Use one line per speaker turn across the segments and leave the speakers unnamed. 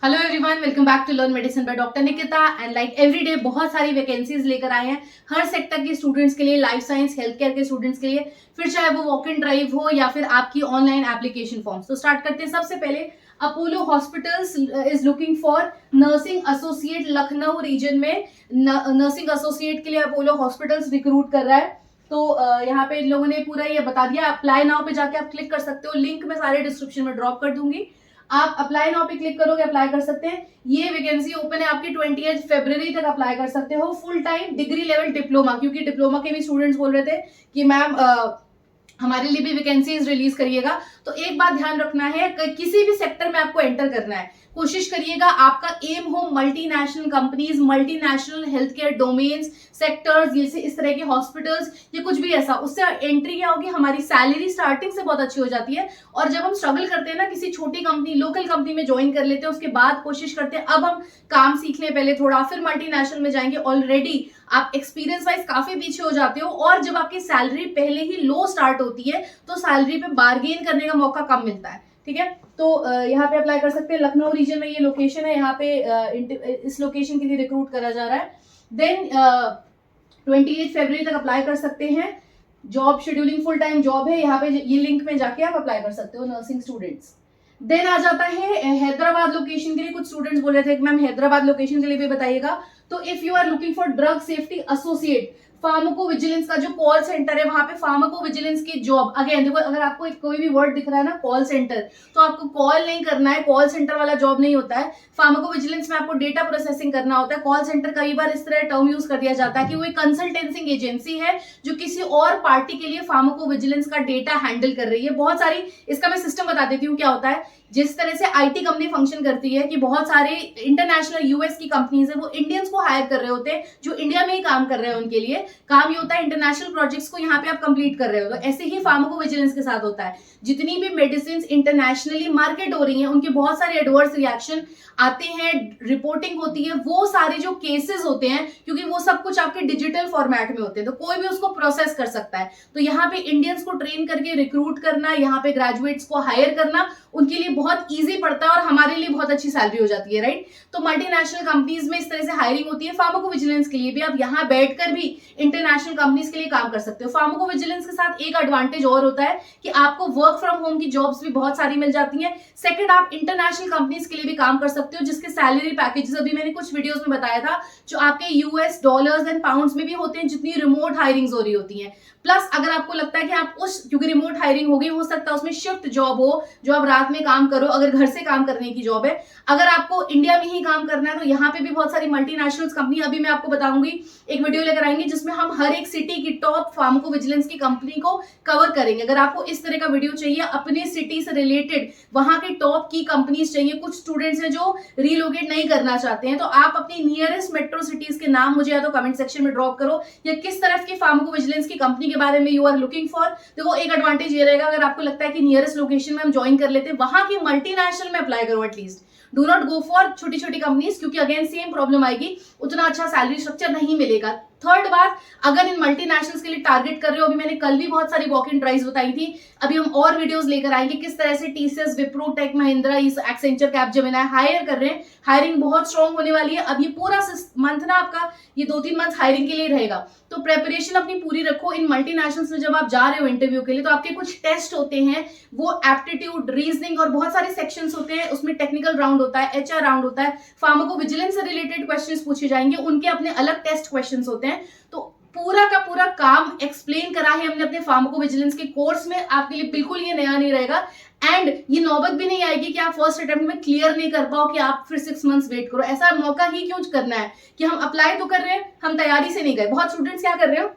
Hello everyone, welcome back to learn medicine by doctor Nikita. And like every day बहुत सारी vacancies लेकर आए हैं हर सेक्टर के स्टूडेंट्स के लिए, लाइफ साइंस हेल्थ केयर के स्टूडेंट्स के लिए, फिर चाहे वो वॉक इन ड्राइव हो या फिर आपकी ऑनलाइन एप्लीकेशन फॉर्म्स। तो स्टार्ट करते हैं। सबसे पहले Apollo Hospitals is looking for nursing associate Lucknow region में। नर्सिंग एसोसिएट के लिए अपोलो हॉस्पिटल्स रिक्रूट कर रहा है। तो यहाँ पे इन लोगों ने पूरा ये बता दिया। अप्लाई नाउ पे जाके आप क्लिक कर सकते हो, लिंक मैं सारे डिस्क्रिप्शन में ड्रॉप कर दूंगी। आप अप्लाई नाउ पे क्लिक करोगे, अप्लाई कर सकते हैं। ये वैकेंसी ओपन है आपकी 28 फरवरी तक अप्लाई कर सकते हो। Full time degree level diploma, क्योंकि डिप्लोमा के भी स्टूडेंट्स बोल रहे थे कि मैम हमारे लिए भी वैकेंसीज रिलीज करिएगा। तो एक बात ध्यान रखना है, किसी भी सेक्टर में आपको एंटर करना है, कोशिश करिएगा आपका एम हो multinational companies, multinational health care domains, sectors, जैसे इस तरह के हॉस्पिटल्स या कुछ भी ऐसा। उससे एंट्री क्या होगी, हमारी सैलरी स्टार्टिंग से बहुत अच्छी हो जाती है। और जब हम स्ट्रगल करते हैं ना, किसी छोटी कंपनी, लोकल कंपनी में ज्वाइन कर लेते हैं, उसके बाद कोशिश करते हैं अब हम काम सीख लें पहले थोड़ा, फिर मल्टीनेशनल में जाएंगे। ऑलरेडी आप एक्सपीरियंस वाइज काफी पीछे हो जाते हो, और जब आपकी सैलरी पहले ही लो स्टार्ट होती है तो सैलरी पे बार्गेन करने का मौका कम मिलता है। ठीक है, तो यहाँ पे अप्लाई कर सकते हैं। लखनऊ रीजन में ये लोकेशन है, यहाँ पे इस लोकेशन के लिए रिक्रूट करा जा रहा है। देन 28 फरवरी तक अप्लाई कर सकते हैं। Job scheduling full time job है। यहाँ पे ये लिंक में जाके आप अप्लाई कर सकते हो, नर्सिंग स्टूडेंट्स। देन आ जाता है हैदराबाद लोकेशन के लिए। कुछ स्टूडेंट्स बोल रहे थे कि मैम हैदराबाद लोकेशन के लिए भी बताइएगा। तो if you are looking for drug safety associate, pharmacovigilance का जो कॉल सेंटर है, वहां पे फार्माको विजिलेंस की जॉब। अगेन देखो, अगर आपको कोई भी वर्ड दिख रहा है ना कॉल सेंटर, तो आपको कॉल नहीं करना है, कॉल सेंटर वाला जॉब नहीं होता है। फार्माको विजिलेंस में आपको डेटा प्रोसेसिंग करना होता है। कॉल सेंटर कई बार इस तरह टर्म यूज कर दिया जाता है कि वो एक कंसल्टेंसिंग एजेंसी है जो किसी और पार्टी के लिए फार्माको विजिलेंस का डेटा हैंडल कर रही है। बहुत सारी, इसका मैं सिस्टम बता देती हूँ क्या होता है। जिस तरह से आईटी कंपनी फंक्शन करती है कि बहुत सारे इंटरनेशनल यूएस की कंपनीज है, वो इंडियंस को हायर कर रहे होते हैं जो इंडिया में ही काम कर रहे हैं। उनके लिए काम ये होता है, इंटरनेशनल प्रोजेक्ट्स को यहाँ पे आप कंप्लीट कर रहे हो। तो ऐसे ही फार्माको विजिलेंस के साथ होता है। जितनी भी मेडिसिन इंटरनेशनली मार्केट हो रही हैं, उनके बहुत सारे एडवर्स रिएक्शन आते हैं, रिपोर्टिंग होती है, वो सारे जो केसेस होते हैं, क्योंकि वो सब कुछ आपके डिजिटल फॉर्मेट में होते हैं, तो कोई भी उसको प्रोसेस कर सकता है। तो यहाँ पे इंडियंस को ट्रेन करके रिक्रूट करना, यहाँ पे ग्रेजुएट्स को हायर करना उनके लिए बहुत ईजी पड़ता है, और हमारे लिए बहुत अच्छी सैलरी हो जाती है, राइट। तो मल्टीनेशनल कंपनीज में इस तरह से हायरिंग होती है। फार्माको विजिलेंस के लिए भी आप यहाँ बैठकर भी इंटरनेशनल कंपनीज के लिए काम कर सकते हो। फार्माको विजिलेंस के साथ एक एडवांटेज और होता है कि आपको वर्क फ्रॉम होम की जॉब्स भी बहुत सारी मिल जाती हैं। सेकंड, आप इंटरनेशनल कंपनीज के लिए भी काम कर सकते हो, जिसके सैलरी पैकेजेस अभी मैंने कुछ वीडियोस में बताया था, जो आपके यूएस डॉलर्स एंड पाउंड्स में भी होते हैं, जितनी रिमोट हायरिंग्स हो रही होती हैं। प्लस अगर आपको लगता है कि आप क्योंकि रिमोट हायरिंग होगी, हो सकता है उसमें शिफ्ट जॉब हो, जो आप रात में काम करो, अगर घर से काम करने की जॉब है। अगर आपको इंडिया में ही काम करना है, तो यहाँ पे भी बहुत सारी मल्टीनेशनल कंपनी, अभी मैं आपको बताऊंगी, एक वीडियो लेकर आएंगे जिसमें हम हर एक सिटी की टॉप फार्माको विजिलेंस की कंपनी को कवर करेंगे। अगर आपको इस तरह का वीडियो चाहिए, अपने सिटी से रिलेटेड वहां के टॉप की कंपनीज चाहिए, कुछ स्टूडेंट्स हैं जो रिलोकेट नहीं करना चाहते हैं, तो आप अपनी नियरेस्ट मेट्रो सिटीज के नाम मुझे या तो कमेंट सेक्शन में ड्रॉप करो, या किस तरफ की फार्माको विजिलेंस की कंपनी के बारे में यू आर लुकिंग फॉर। देखो, एक एडवांटेज ये रहेगा, अगर आपको लगता है कि नियरेस्ट लोकेशन में हम ज्वाइन कर लेते हैं, वहां की मल्टीनेशनल में अप्लाई करो at least. Do not go for छोटी छोटी कंपनीज, क्योंकि अगेन सेम प्रॉब्लम आएगी, उतना अच्छा सैलरी स्ट्रक्चर नहीं मिलेगा। थर्ड बात, अगर इन मल्टीनेशनल्स के लिए टारगेट कर रहे हो, अभी मैंने कल भी बहुत सारी वॉक इन ड्राइव्स बताई थी, अभी हम और वीडियोस लेकर आएंगे किस तरह से TCS, Wipro, Tech Mahindra, Accenture, Capgemini hire कर रहे हैं। हायरिंग बहुत स्ट्रॉन्ग होने वाली है। अब ये पूरा मंथ ना आपका, ये 2-3 मंथ हायरिंग के लिए रहेगा, तो प्रेपरेशन अपनी पूरी रखो। इन मल्टीनेशनल्स में जब आप जा रहे हो इंटरव्यू के लिए, तो आपके कुछ टेस्ट होते हैं, वो एप्टीट्यूड, रीजनिंग और बहुत सारे सेक्शंस होते हैं। उसमें टेक्निकल राउंड होता है, एचआर राउंड होता है, फार्माको विजिलेंस से रिलेटेड क्वेश्चंस पूछे जाएंगे, उनके अपने अलग टेस्ट क्वेश्चंस होते हैं। तो पूरा का पूरा काम एक्सप्लेन करा है हमने अपने फार्माको विजिलेंस के कोर्स में, आपके लिए बिल्कुल ये नया नहीं रहेगा। एंड ये नौबत भी नहीं आएगी कि आप फर्स्ट अटेम्प्ट में क्लियर नहीं कर पाओ, कि आप फिर 6 मंथ्स वेट करो। ऐसा मौका ही क्यों करना है कि हम अप्लाई तो कर रहे हैं, हम तैयारी से नहीं गए। बहुत स्टूडेंट्स क्या कर रहे हो,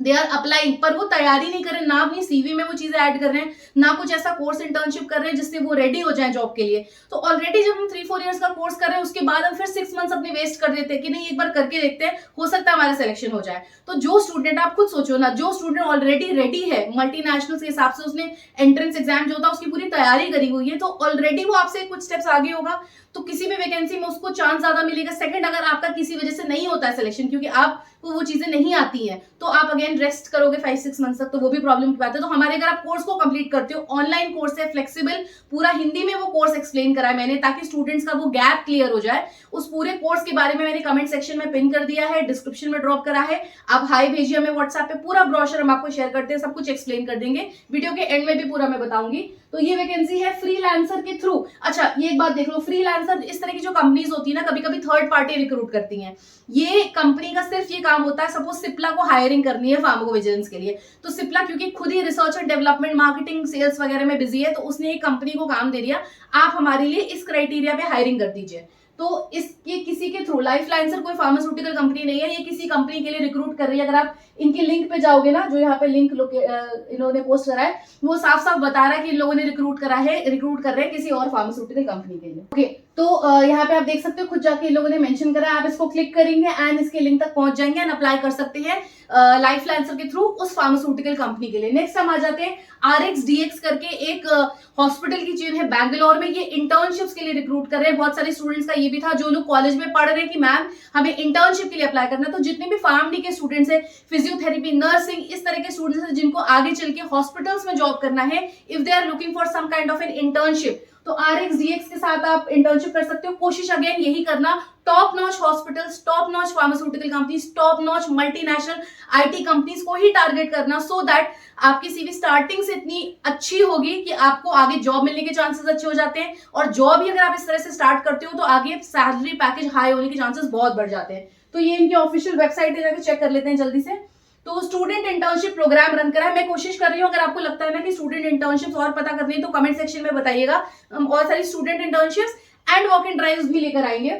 दे आर अप्लाइंग, पर वो तैयारी नहीं कर रहे, ना अपनी सीवी में वो चीजें ऐड कर रहे हैं, ना कुछ ऐसा कोर्स इंटर्नशिप कर रहे हैं जिससे वो रेडी हो जाए जॉब के लिए। तो ऑलरेडी जब हम 3-4 इयर्स का कोर्स कर रहे हैं, उसके बाद हम फिर 6 मंथ्स अपने वेस्ट कर देते हैं कि नहीं, एक बार करके देखते हैं, हो सकता है हमारा सिलेक्शन हो जाए। तो जो स्टूडेंट, आप खुद सोचो ना, जो स्टूडेंट ऑलरेडी रेडी है मल्टीनेशनल के हिसाब से, उसने एंट्रेंस एग्जाम जो था उसकी पूरी तैयारी करी हुई है, तो ऑलरेडी वो आपसे कुछ स्टेप्स आगे होगा। तो किसी भी वैकेंसी में उसको चांस ज्यादा मिलेगा। सेकंड, अगर आपका किसी वजह से नहीं होता है सिलेक्शन, क्योंकि आपको वो चीजें नहीं आती हैं, तो आप अगेन रेस्ट करोगे 5-6 मंथ तक, तो वो भी प्रॉब्लम की बात है। तो हमारे अगर आप कोर्स को कंप्लीट करते हो, ऑनलाइन कोर्स है, फ्लेक्सिबल, पूरा हिंदी में वो कोर्स एक्सप्लेन करा है मैंने, ताकि स्टूडेंट्स का वो गैप क्लियर हो जाए। उस पूरे कोर्स के बारे में मैंने कमेंट सेक्शन में पिन कर दिया है, डिस्क्रिप्शन में ड्रॉप करा है, आप हाई भेजिए हमें व्हाट्सएप पे, पूरा ब्रोशर हम आपको शेयर करते हैं, सब कुछ एक्सप्लेन कर देंगे, वीडियो के एंड में भी पूरा मैं बताऊंगी। तो ये वैकेंसी है फ्रीलांसर के थ्रू। अच्छा, ये एक बात देख लो, फ्रीलांसर इस तरह की जो कंपनीज होती है ना, कभी कभी थर्ड पार्टी रिक्रूट करती हैं। ये कंपनी का सिर्फ ये काम होता है, सपोज सिप्ला को हायरिंग करनी है फार्माकोविजिलेंस के लिए, तो सिप्ला क्योंकि खुद ही research and development, marketing, sales वगैरह में बिजी है, तो उसने एक कंपनी को काम दे दिया, आप हमारे लिए इस क्राइटेरिया पे हायरिंग कर दीजिए। तो इसके किसी के थ्रू, लाइफलाइंसर कोई फार्मास्यूटिकल कंपनी नहीं है, ये किसी कंपनी के लिए रिक्रूट कर रही है। अगर आप इनके लिंक पे जाओगे ना, जो यहाँ पे लिंक इन्होंने पोस्ट करा है, वो साफ साफ बता रहा है कि इन लोगों ने रिक्रूट कर रहे हैं किसी और फार्मास्यूटिकल कंपनी के लिए। ओके, तो यहाँ पे आप देख सकते हो, खुद जाके इन लोगों ने मेंशन करा है, आप इसको क्लिक करेंगे एंड इसके लिंक तक पहुंच जाएंगे एंड अप्लाई कर सकते हैं लाइफलाइंसर के थ्रू उस फार्मास्यूटिकल कंपनी के लिए। नेक्स्ट हम आ जाते हैं RxDx करके एक हॉस्पिटल की चेन है बैंगलोर में, ये इंटर्नशिप्स के लिए रिक्रूट कर रहे हैं। बहुत सारे स्टूडेंट्स का ये भी था, जो लोग कॉलेज में पढ़ रहे हैं कि मैम हमें इंटर्नशिप के लिए अप्लाई करना है, तो जितने भी फार्मडी के स्टूडेंट्स है, फिजियोथेरेपी, नर्सिंग, इस तरह के स्टूडेंट्स हैं जिनको आगे चल के हॉस्पिटल्स में जॉब करना है, if they are looking for some kind of an internship, तो RxDx के साथ आप इंटर्नशिप कर सकते हो। कोशिश अगेन यही करना, top notch hospitals, top notch pharmaceutical companies, top notch multinational IT companies को ही टारगेट करना, सो दैट आपकी CV स्टार्टिंग से इतनी अच्छी होगी कि आपको आगे जॉब मिलने के चांसेस अच्छे हो जाते हैं। और जॉब ही अगर आप इस तरह से स्टार्ट करते हो, तो आगे सैलरी पैकेज हाई होने के चांसेस बहुत बढ़ जाते हैं। तो ये इनकी ऑफिशियल वेबसाइट है, जाकर चेक कर लेते हैं जल्दी से। तो स्टूडेंट इंटर्नशिप प्रोग्राम रन करा है, मैं कोशिश कर रही हूँ, अगर आपको लगता है ना कि स्टूडेंट इंटर्नशिप्स और पता करनी है, तो कमेंट सेक्शन में बताइएगा, हम और सारी student internships and walk in drives भी लेकर आएंगे।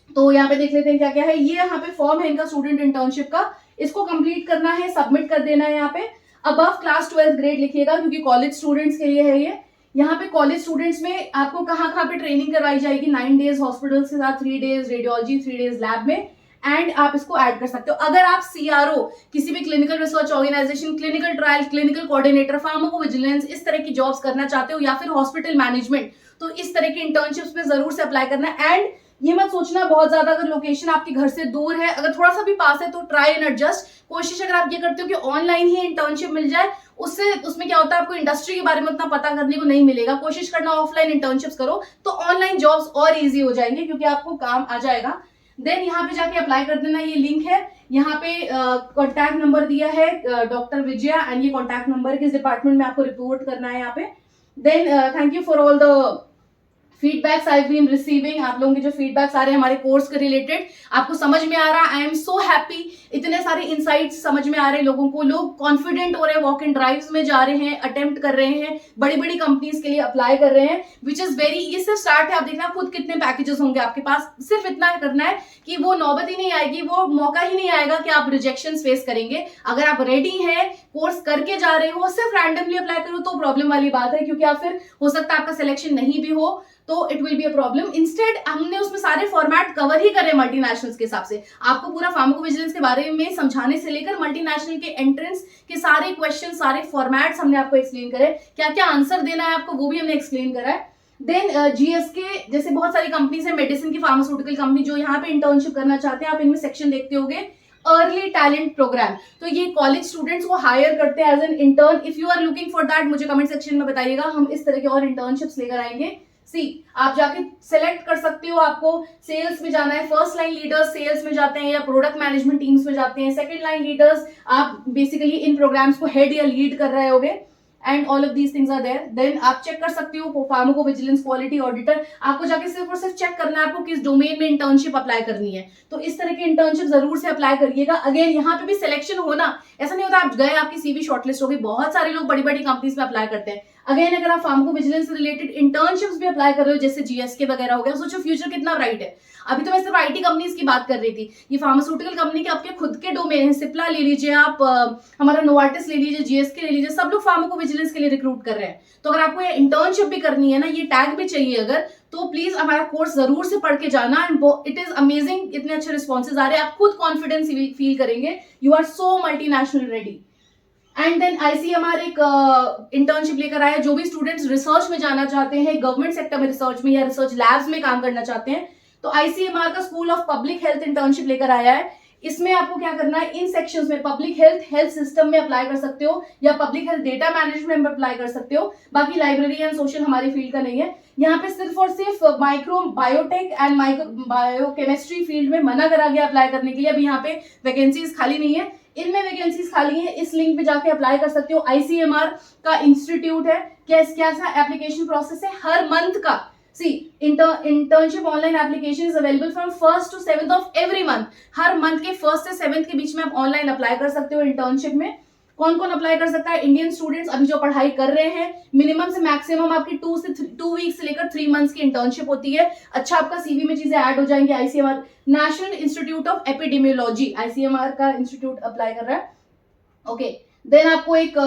तो यहाँ पे देख लेते हैं क्या क्या है। ये यहाँ पे फॉर्म है इनका स्टूडेंट इंटर्नशिप का, इसको कंप्लीट करना है, सबमिट कर देना है। यहाँ पे अबव क्लास 12th ग्रेड लिखिएगा, क्योंकि कॉलेज स्टूडेंट्स के लिए है ये। यहाँ पे कॉलेज स्टूडेंट्स में आपको कहाँ पे ट्रेनिंग करवाई जाएगी, 9 डेज हॉस्पिटल्स के साथ, 3 डेज रेडियोलॉजी, 3 डेज लैब में, एंड आप इसको ऐड कर सकते हो। अगर आप CRO, किसी भी clinical research organization, clinical trial, clinical coordinator, pharmacovigilance, इस तरह की जॉब्स करना चाहते हो, या फिर हॉस्पिटल मैनेजमेंट, तो इस तरह की इंटर्नशिप्स में जरूर से अप्लाई करना है। एंड ये मत सोचना बहुत ज्यादा अगर लोकेशन आपके घर से दूर है, अगर थोड़ा सा भी पास है तो ट्राई एंड एडजस्ट। कोशिश अगर आप ये करते हो कि ऑनलाइन ही इंटर्नशिप मिल जाए, उसमें क्या होता है, आपको इंडस्ट्री के बारे में उतना पता करने को नहीं मिलेगा। कोशिश करना ऑफलाइन इंटर्नशिप्स करो, तो ऑनलाइन जॉब्स और इजी हो जाएंगे, क्योंकि आपको काम आ जाएगा। देन यहाँ पे जाके अप्लाई कर देना, ये लिंक है, यहाँ पे कॉन्टैक्ट नंबर दिया है डॉक्टर विजया, एंड ये कॉन्टैक्ट नंबर किस डिपार्टमेंट में आपको रिपोर्ट करना है यहाँ पे। Then thank you for all the feedbacks I been receiving, आप लोगों के जो फीडबैक्स आ रहे हैं हमारे कोर्स के रिलेटेड, आपको समझ में आ रहा है, आई एम सो हैप्पी। इतने सारे इनसाइट्स समझ में आ रहे हैं लोगों को, लोग कॉन्फिडेंट हो रहे हैं, वॉक इन ड्राइव्स में जा रहे हैं, अटेम्प्ट कर रहे हैं, बड़ी बड़ी कंपनीज के लिए अप्लाई कर रहे हैं, विच इज वेरी, ये सिर्फ स्टार्ट है। आप देखना खुद कितने पैकेजेस होंगे आपके पास, सिर्फ इतना करना है कि वो नौबत ही नहीं आएगी, वो मौका ही नहीं आएगा कि आप रिजेक्शन फेस करेंगे। अगर आप रेडी हैं, कोर्स करके जा रहे हो, सिर्फ रैंडमली अप्लाई करो तो प्रॉब्लम वाली बात है, क्योंकि आप फिर हो सकता है आपका सिलेक्शन नहीं भी हो, तो it will be a problem. Instead हमने उसमें सारे फॉर्मेट कवर ही करे मल्टीनेशनल्स के हिसाब से, आपको पूरा फार्माकोविजिलेंस के बारे में समझाने से लेकर मल्टीनेशनल के एंट्रेंस के सारे क्वेश्चन, सारे फॉर्मेट्स हमने आपको एक्सप्लेन करे, क्या क्या आंसर देना है आपको वो भी हमने एक्सप्लेन करा है। देन GSK जैसे बहुत सारी कंपनीज है, मेडिसिन की, फार्मास्यूटिकल कंपनी, जो यहाँ पे इंटर्नशिप करना चाहते हैं, आप इनमें सेक्शन देखते होंगे अर्ली टैलेंट प्रोग्राम, तो ये कॉलेज स्टूडेंट्स को हायर करते हैं as an intern. If you are looking for that, मुझे कमेंट सेक्शन में बताइएगा, हम इस तरह के और इंटर्नशिप्स लेकर आएंगे। आप जाके सेलेक्ट कर सकते हो, आपको सेल्स में जाना है, फर्स्ट लाइन लीडर्स सेल्स में जाते हैं या प्रोडक्ट मैनेजमेंट टीम्स में जाते हैं, सेकंड लाइन लीडर्स आप बेसिकली इन प्रोग्राम्स को हेड या लीड कर रहे होगे, and all of these things are there. Then आप चेक कर सकते हो फार्माकोविजिलेंस क्वालिटी ऑडिटर, आपको जाके सिर्फ और सिर्फ चेक करना है आपको किस डोमेन में इंटर्नशिप अप्लाई करनी है, तो इस तरह की इंटर्नशिप जरूर से अप्लाई करिएगा। अगेन यहाँ पे भी सिलेक्शन होना ऐसा नहीं होता आप गए आपकी CV शॉर्टलिस्ट हो गई, बहुत सारे लोग बड़ी बड़ी कंपनीज में अप्लाई करते हैं। अगेन अगर आप फार्माकोविजिलेंस से रिलेटेड इंटर्नशिप्स भी अप्लाई कर रहे हो, जैसे GSK वगैरह हो गया, सोचो फ्यूचर कितना ब्राइट है। अभी तो मैं सिर्फ IT कंपनीज की बात कर रही थी, ये फार्मास्यूटिकल कंपनी के आपके खुद के डोमेन है, सिप्ला ले लीजिए आप, हमारा नोवार्टिस ले लीजिए, GSK ले लीजिए, सब लोग फार्माकोविजिलेंस के लिए रिक्रूट कर रहे हैं। तो अगर आपको ये इंटर्नशिप भी करनी है ना, ये टैग भी चाहिए अगर, तो प्लीज हमारा कोर्स जरूर से पढ़ के जाना, एंड इट इज अमेजिंग, इतने अच्छे रिस्पॉन्सेज आ रहे हैं, आप खुद कॉन्फिडेंस फील करेंगे, you are so multinational ready. And then ICMR एक इंटर्नशिप लेकर आया, जो भी स्टूडेंट्स रिसर्च में जाना चाहते हैं, गवर्नमेंट सेक्टर में रिसर्च में या रिसर्च लैब्स में काम करना चाहते हैं, तो आईसीएमआर का school of public health internship लेकर आया है। इसमें आपको क्या करना है, इन सेक्शंस में पब्लिक हेल्थ सिस्टम में अप्लाई कर सकते हो या पब्लिक हेल्थ डेटा मैनेजमेंट में अप्लाई कर सकते हो। बाकी लाइब्रेरी एंड सोशल हमारी फील्ड का नहीं है। यहाँ पे सिर्फ और सिर्फ micro biotech and micro biochemistry field में मना करा गया अप्लाई करने के लिए। अभी यहाँ पे वैकेंसीज खाली नहीं है, इनमें वैकेंसीज खाली है, इस लिंक पे जाके अप्लाई कर सकते हो। आईसीएमआर का इंस्टीट्यूट है, कैसा एप्लीकेशन प्रोसेस है, हर मंथ का internship online application is available from 1st to 7th of every month। Her month के 1st से 7th के बीच में आप ऑनलाइन अप्लाई कर सकते हो इंटर्नशिप में। कौन कौन अप्लाई कर सकता है? इंडियन स्टूडेंट्स अभी जो पढ़ाई कर रहे हैं, मिनिमम से मैक्सिमम आपकी 2 वीक से लेकर 3 मंथ्स की इंटर्नशिप होती है। अच्छा, आपका सीवी में चीजें ऐड हो जाएंगी। ICMR national institute of epidemiology, ICMR का इंस्टीट्यूट अप्लाई कर रहा है। ओके, देन आपको एक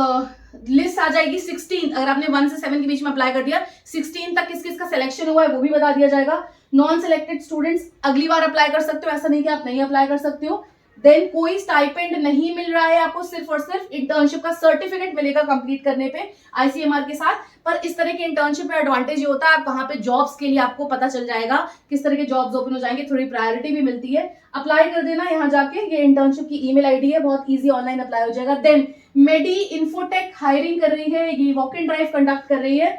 लिस्ट आ जाएगी 16, अगर आपने 1 से 7 के बीच में अप्लाई कर दिया, 16 तक किस किस का सिलेक्शन हुआ है वो भी बता दिया जाएगा। नॉन सिलेक्टेड स्टूडेंट्स अगली बार अप्लाई कर सकते हो, ऐसा नहीं कि आप नहीं अप्लाई कर सकते हो। देन कोई स्टाइपेंड नहीं मिल रहा है आपको, सिर्फ और सिर्फ इंटर्नशिप का सर्टिफिकेट मिलेगा कंप्लीट करने पे आईसीएमआर के साथ। पर इस तरह के इंटर्नशिप में एडवांटेज ये होता है, आप वहां पे जॉब्स के लिए आपको पता चल जाएगा किस तरह के जॉब्स ओपन हो जाएंगे, थोड़ी प्रायोरिटी भी मिलती है। अप्लाई कर देना यहाँ जाके, ये इंटर्नशिप की ईमेल आईडी है, बहुत इजी ऑनलाइन अप्लाई हो जाएगा। देन मेडी इन्फोटेक हायरिंग कर रही है, ये वॉक इन ड्राइव कंडक्ट कर रही है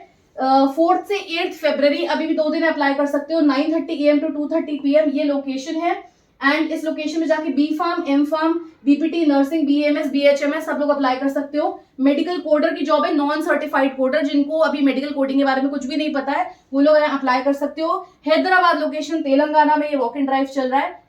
4 से 8 फरवरी, अभी भी 2 दिन अप्लाई कर सकते हो। 9:30 AM to 2:30 PM ये लोकेशन है। एंड इस लोकेशन में जाके B pharm, M pharm, BPT, nursing, BMS, BHMS सब लोग अप्लाई कर सकते हो। मेडिकल कोडर की जॉब है, नॉन सर्टिफाइड कोडर, जिनको अभी मेडिकल कोडिंग के बारे में कुछ भी नहीं पता है, वो लोग अप्लाई कर सकते हो। हैदराबाद लोकेशन, तेलंगाना में ये वॉक इन ड्राइव चल रहा है।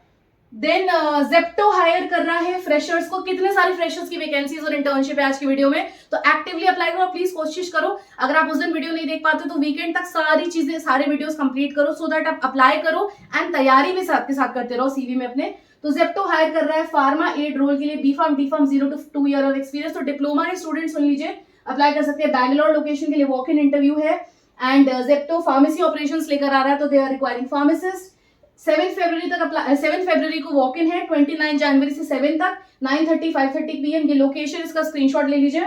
देन जेप्टो हायर कर रहा है फ्रेशर्स को। कितने सारे फ्रेशर्स की वैकेंसीज और इंटर्नशिप है आज की वीडियो में, तो एक्टिवली अप्लाई करो। प्लीज कोशिश करो, अगर आप उस दिन वीडियो नहीं देख पाते तो वीकेंड तक सारी चीजें, सारे वीडियोस कंप्लीट करो, सो दैट आप अप्लाई करो एंड तैयारी भी साथ के साथ करते रहो सीवी में अपने। तो जेप्टो हायर कर रहा है फार्मा एड रोल के लिए, B pharm, D pharm, 0 to 2 year of experience. तो डिप्लोमा के स्टूडेंट सुन लीजिए, अप्लाई कर सकते हैं। बैंगलोर लोकेशन के लिए वॉक इन इंटरव्यू है। एंड जेप्टो फार्मेसी ऑपरेशंस लेकर आ रहा है, तो दे आर रिक्वायरिंग फार्मासिस्ट। 7 फरवरी तक 7 फरवरी को वॉक इन है, 29 जनवरी से 7 तक, 9:30 5:30 PM। ये लोकेशन, इसका स्क्रीनशॉट ले लीजिए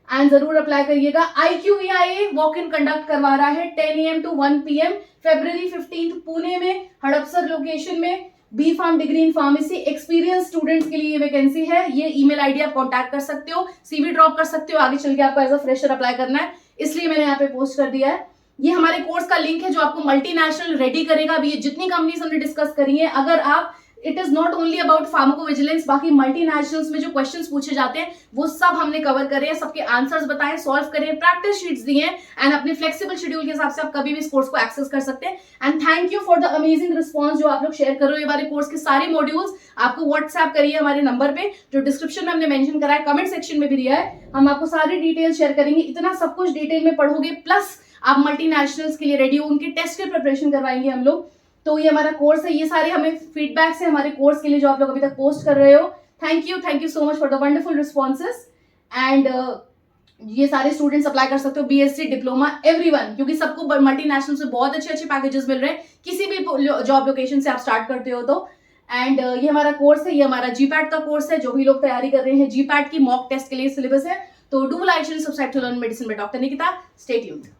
एंड जरूर अप्लाई करिएगा। IQVIA वॉक इन कंडक्ट करवा रहा है 10 AM to 1 PM, फरवरी 15 पुणे में, हड़पसर लोकेशन में। B pharm degree in pharmacy experience students के लिए वैकेंसी है। ये ईमेल आईडी आप कांटेक्ट कर सकते हो, सीवी ड्रॉप कर सकते हो, आगे चल के आपको एज अ फ्रेशर अप्लाई करना है, इसलिए मैंने यहाँ पे पोस्ट कर दिया है। ये हमारे कोर्स का लिंक है जो आपको मल्टीनेशनल रेडी करेगा। अभी ये जितनी कंपनीज हमने डिस्कस करी है, अगर आप, it is not only about pharmacovigilance, बाकी मल्टीनेशनल्स में जो क्वेश्चंस पूछे जाते हैं वो सब हमने कवर करे हैं, सबके आंसर्स बताए, सॉल्व करे, प्रैक्टिस शीट्स दिए हैं एंड अपने फ्लेक्सिबल शेड्यूल के हिसाब से आप कभी भी इस कोर्स को एक्सेस कर सकते हैं। And thank you for the amazing response जो आप लोग शेयर कर रहे हो। हमारे कोर्स के सारे मॉड्यूल्स आपको व्हाट्सएप करिए हमारे नंबर पे, जो डिस्क्रिप्शन में हमने मेंशन करा है, कमेंट सेक्शन में भी दिया है, हम आपको सारी डिटेल शेयर करेंगे। इतना सब कुछ डिटेल में पढ़ोगे, प्लस आप मल्टीनेशनल्स के लिए रेडी हो, उनके टेस्ट के प्रिपरेशन करवाएंगे हम लोग। तो ये हमारा कोर्स है, ये सारे हमें फीडबैक्स है हमारे कोर्स के लिए जो आप लोग अभी तक पोस्ट कर रहे हो। Thank you so much for the wonderful responses. And ये सारे स्टूडेंट्स अप्लाई कर सकते हो, बीएससी, डिप्लोमा, एवरीवन, क्योंकि सबको मल्टीनेशनल से बहुत अच्छे अच्छे पैकेजेस मिल रहे हैं, किसी भी जॉब लोकेशन से आप स्टार्ट करते हो तो। एंड ये हमारा कोर्स है, ये हमारा जीपैट का कोर्स है, जो भी लोग तैयारी कर रहे हैं जीपैट की मॉक टेस्ट के लिए सिलेबस है। तो do like, share, subscribe to learn medicine by doctor Nikita. Stay tuned.